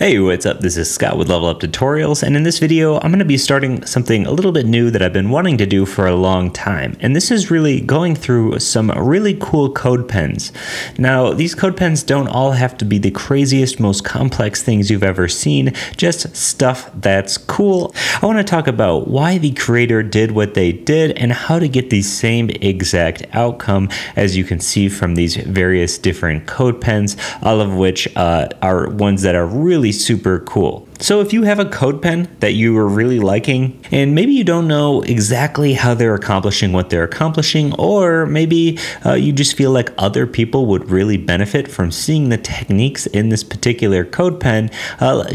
Hey, what's up? This is Scott with Level Up Tutorials, and in this video, I'm going to be starting something a little bit new that I've been wanting to do for a long time, and this is really going through some really cool code pens. Now, these code pens don't all have to be the craziest, most complex things you've ever seen, just stuff that's cool. I want to talk about why the creator did what they did and how to get the same exact outcome, as you can see from these various different code pens, all of which are ones that are really super cool. So if you have a code pen that you are really liking, and maybe you don't know exactly how they're accomplishing what they're accomplishing, or maybe you just feel like other people would really benefit from seeing the techniques in this particular code pen,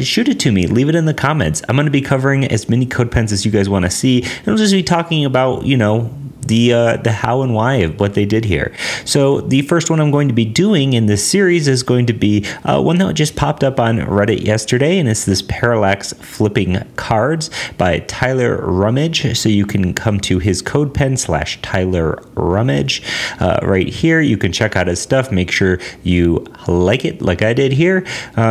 shoot it to me, leave it in the comments. I'm going to be covering as many code pens as you guys want to see, and I'll just be talking about, you know, the how and why of what they did here. So the first one I'm going to be doing in this series is going to be one that just popped up on Reddit yesterday, and it's this Parallax flipping cards by Tyler Rummage. So you can come to his CodePen / Tyler Rummage right here. You can check out his stuff. Make sure you like it like I did here,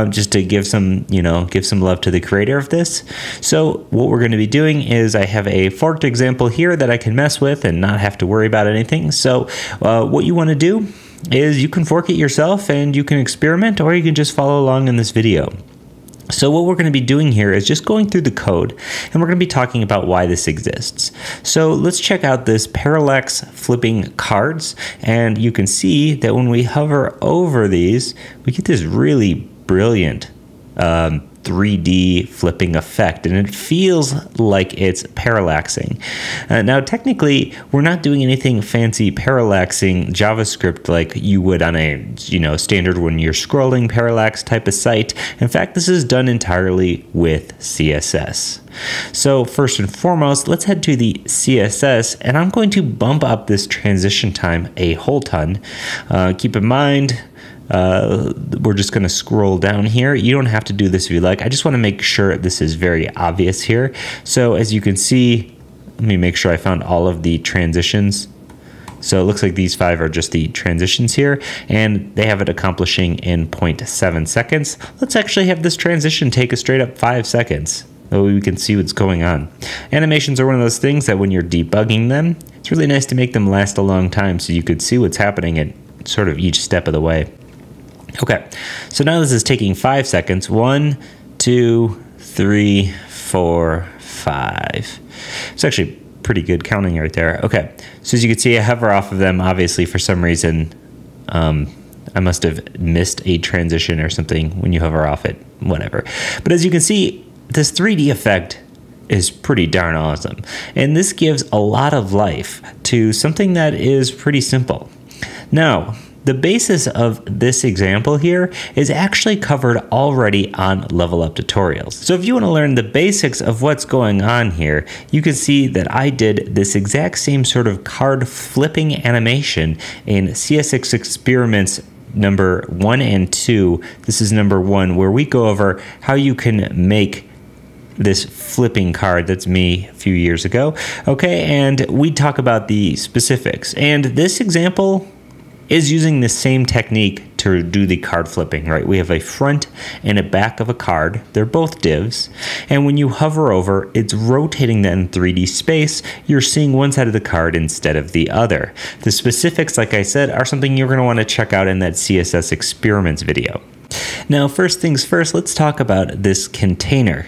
just to give some, give some love to the creator of this. So what we're going to be doing is I have a forked example here that I can mess with and not have to worry about anything. So what you want to do is you can fork it yourself and you can experiment, or you can just follow along in this video. So what we're going to be doing here is just going through the code, and we're going to be talking about why this exists. So let's check out this Parallax flipping cards, and you can see that when we hover over these, we get this really brilliant 3D flipping effect, and it feels like it's parallaxing. Now, technically, we're not doing anything fancy parallaxing JavaScript like you would on a standard when you're scrolling parallax type of site. In fact, this is done entirely with CSS. So first and foremost, let's head to the CSS, and I'm going to bump up this transition time a whole ton. Keep in mind, we're just going to scroll down here. You don't have to do this if you like. I just want to make sure this is very obvious here. So as you can see, let me make sure I found all of the transitions. So it looks like these 5 are just the transitions here, and they have it accomplishing in 0.7 seconds. Let's actually have this transition take a straight up 5 seconds. So we can see what's going on. Animations are one of those things that when you're debugging them, it's really nice to make them last a long time so you could see what's happening at sort of each step of the way. Okay, so now this is taking 5 seconds. 1, 2, 3, 4, 5. It's actually pretty good counting right there. Okay, so as you can see, I hover off of them. Obviously, for some reason, I must have missed a transition or something when you hover off it, whatever. But as you can see, this 3D effect is pretty darn awesome. And this gives a lot of life to something that is pretty simple. Now, the basis of this example here is actually covered already on Level Up Tutorials. So if you want to learn the basics of what's going on here, you can see that I did this exact same sort of card flipping animation in CSS Experiments number 1 and 2. This is number 1, where we go over how you can make this flipping card. That's me a few years ago. Okay, and we talk about the specifics. And this example is using the same technique to do the card flipping, right? We have a front and a back of a card. They're both divs. And when you hover over, it's rotating that in 3D space. You're seeing one side of the card instead of the other. The specifics, like I said, are something you're going to want to check out in that CSS Experiments video. Now, first things first, let's talk about this container.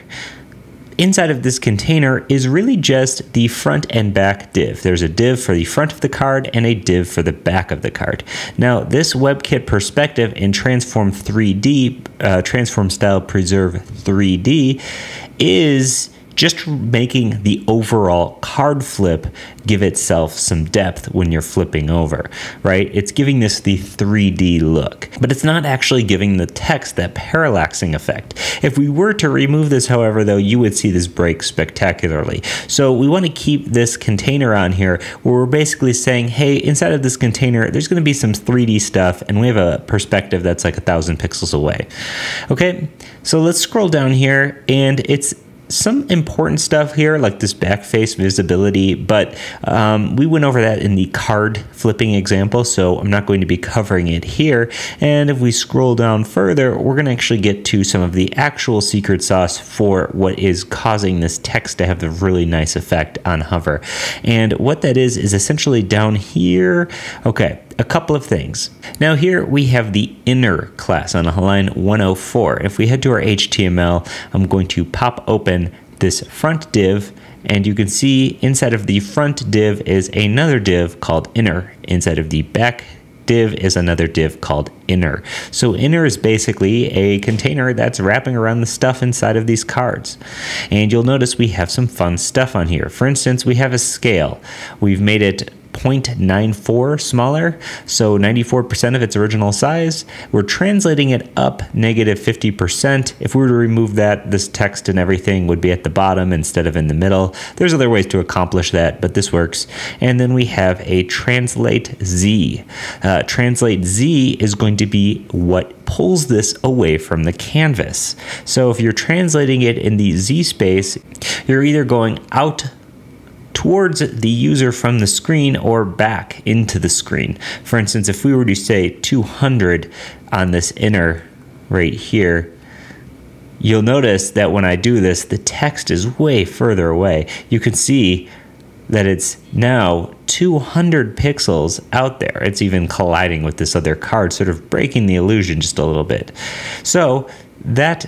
Inside of this container is really just the front and back div. There's a div for the front of the card and a div for the back of the card. Now, this WebKit perspective in Transform 3D, Transform Style Preserve 3D, is just making the overall card flip give itself some depth when you're flipping over, right? It's giving this the 3D look, but it's not actually giving the text that parallaxing effect. If we were to remove this, however, though, you would see this break spectacularly. So we want to keep this container on here where we're basically saying, hey, inside of this container, there's going to be some 3D stuff, and we have a perspective that's like 1,000 pixels away. Okay, so let's scroll down here, and it's some important stuff here, like this backface visibility, but we went over that in the card flipping example, so I'm not going to be covering it here. And if we scroll down further, we're going to actually get to some of the actual secret sauce for what is causing this text to have the really nice effect on hover. And what that is essentially down here. Okay, a couple of things. Now here we have the inner class on line 104. If we head to our HTML, I'm going to pop open this front div, and you can see inside of the front div is another div called inner. Inside of the back div is another div called inner. So inner is basically a container that's wrapping around the stuff inside of these cards. And you'll notice we have some fun stuff on here. For instance, we have a scale. We've made it 0.94 smaller, so 94% of its original size. We're translating it up -50%. If we were to remove that, this text and everything would be at the bottom instead of in the middle. There's other ways to accomplish that, but this works. And then we have a translate Z. Translate Z is going to be what pulls this away from the canvas. So if you're translating it in the Z space, you're either going out towards the user from the screen or back into the screen. For instance, if we were to say 200 on this inner right here, you'll notice that when I do this, the text is way further away. You can see that it's now 200 pixels out there. It's even colliding with this other card, sort of breaking the illusion just a little bit. So that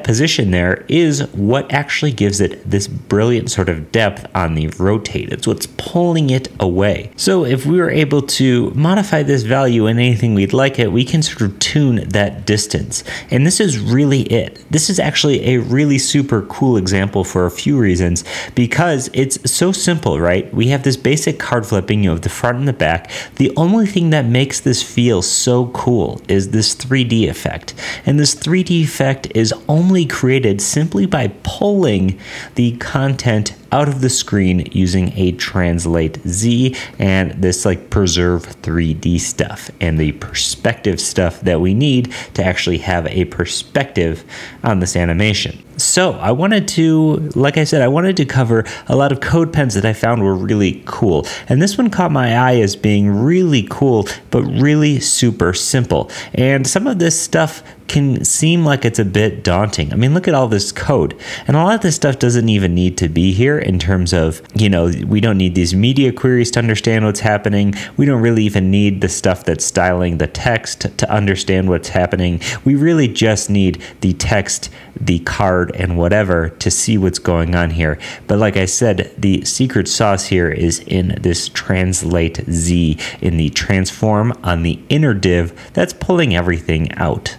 position there is what actually gives it this brilliant sort of depth on the rotate. It's what's pulling it away. So if we were able to modify this value in anything we'd like it, we can sort of tune that distance. And this is really it. This is actually a really super cool example for a few reasons, because it's so simple, right? We have this basic card flipping, you have the front and the back. The only thing that makes this feel so cool is this 3D effect. And this 3D effect is only created simply by pulling the content out of the screen using a translate Z and this like preserve 3D stuff and the perspective stuff that we need to actually have a perspective on this animation. So I wanted to, like I said, I wanted to cover a lot of CodePens that I found were really cool. And this one caught my eye as being really cool, but really super simple. And some of this stuff can seem like it's a bit daunting. I mean, look at all this code. And a lot of this stuff doesn't even need to be here in terms of, you know, we don't need these media queries to understand what's happening. We don't really even need the stuff that's styling the text to understand what's happening. We really just need the text, the card, and whatever to see what's going on here. But like I said, the secret sauce here is in this translate Z, in the transform on the inner div that's pulling everything out.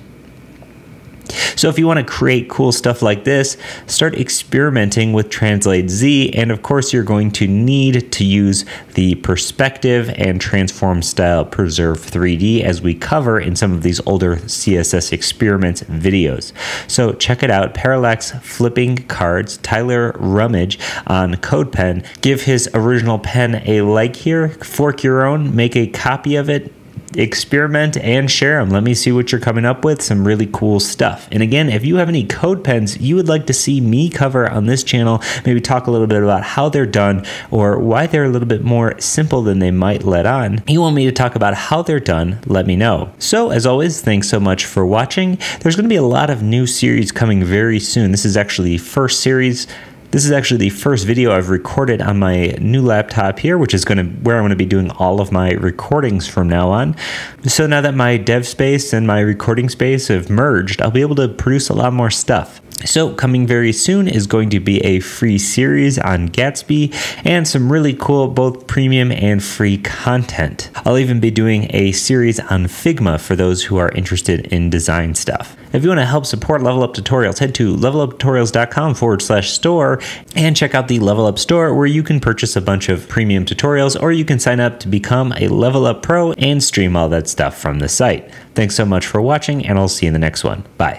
So if you want to create cool stuff like this, start experimenting with Translate Z, and of course you're going to need to use the perspective and transform style preserve 3D as we cover in some of these older CSS experiments videos. So check it out, Parallax flipping cards, Tyler Rummage on CodePen. Give his original pen a like here, fork your own, make a copy of it, experiment and share them. Let me see what you're coming up with. Some really cool stuff. And again, if you have any CodePens you would like to see me cover on this channel, maybe talk a little bit about how they're done or why they're a little bit more simple than they might let on. You want me to talk about how they're done, let me know. So as always, thanks so much for watching. There's going to be a lot of new series coming very soon. This is actually the first series. This is actually the first video I've recorded on my new laptop here, which is where I'm going to be doing all of my recordings from now on. So now that my dev space and my recording space have merged, I'll be able to produce a lot more stuff. So coming very soon is going to be a free series on Gatsby and some really cool both premium and free content. I'll even be doing a series on Figma for those who are interested in design stuff. If you want to help support Level Up Tutorials, head to leveluptutorials.com/store and check out the Level Up store where you can purchase a bunch of premium tutorials, or you can sign up to become a Level Up Pro and stream all that stuff from the site. Thanks so much for watching, and I'll see you in the next one. Bye.